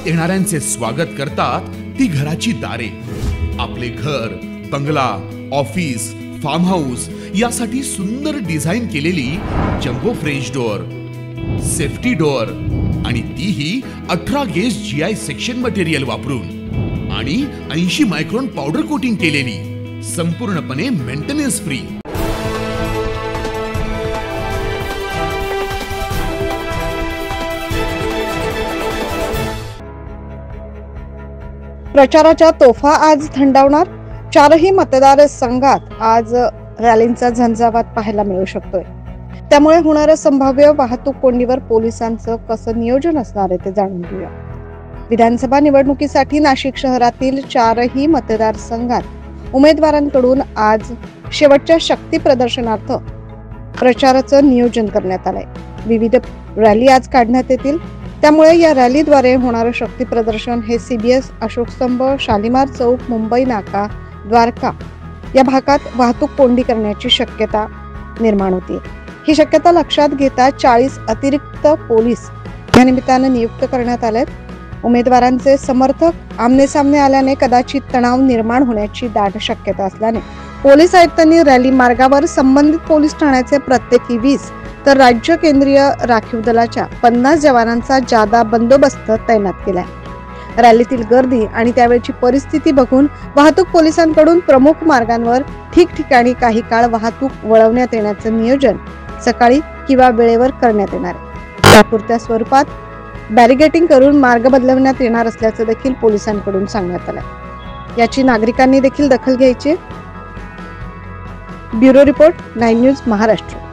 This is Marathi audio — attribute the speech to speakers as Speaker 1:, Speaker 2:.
Speaker 1: येणाऱ्यांचे स्वागत करतात ती घराची दारे। आपले घर, बंगला, ऑफिस, फार्म हाऊस यासाठी सुंदर डिझाईन केलेली jumbo French door, safety door आणि तीही 18 गेज GI सेक्शन मटेरियल वापरून आणि 80 मायक्रॉन पावडर कोटिंग केलेली, संपूर्णपणे मेंटेनन्स फ्री।
Speaker 2: प्रचाराच्या तोफा आज थंडावणार। चारही मतदार संघात आज रॅलींचा झंझावात पाहायला मिळू शकतोय। त्यामुळे होणाऱ्या संभाव्य वाहतूक कोंडीवर पोलिसांचं कसं नियोजन असणार आहे ते जाणून घेऊया। विधानसभा निवडणुकीसाठी नाशिक शहरातील चारही मतदारसंघात उमेदवारांकडून आज शेवटच्या शक्ती प्रदर्शनार्थ प्रचाराचं नियोजन करण्यात आलंय। विविध रॅली आज काढण्यात येतील। त्यामुळे या रॅलीद्वारे होणारं शक्ती प्रदर्शन हे CBS, अशोक स्तंभ, शालिमार चौक, मुंबई नाका, द्वारका या भागात वाहतूक कोंडी करण्याची शक्यता निर्माण होती। ही शक्यता लक्षात घेता 40 अतिरिक्त पोलीस या निमित्तानं नियुक्त करण्यात आलेत। उमेदवारांचे समर्थक आमने सामने आल्याने कदाचित तणाव निर्माण होण्याची दाट शक्यता असल्याने पोलीस आयुक्तांनी रॅली मार्गावर संबंधित पोलीस ठाण्याचे प्रत्येकी 20 तर राज्य केंद्रीय राखीव दलाच्या 50 जवानांचा जादा बंदोबस्त तैनात केलाय। रॅलीतील गर्दी आणि त्यावेळची परिस्थिती बघून वाहतूक पोलिसांकडून प्रमुख मार्गांवर ठिकठिकाणी काही काळ वाहतूक वळवण्यात येण्याचं नियोजन सकाळी किंवा वेळेवर करण्यात येणार आहे। तात्पुरत्या स्वरूपात बॅरिगेटिंग करून मार्ग बदलवण्यात येणार असल्याचं देखील पोलिसांकडून सांगण्यात आलंय। याची नागरिकांनी देखील दखल घ्यायची। Bureau report, 9 news Maharashtra.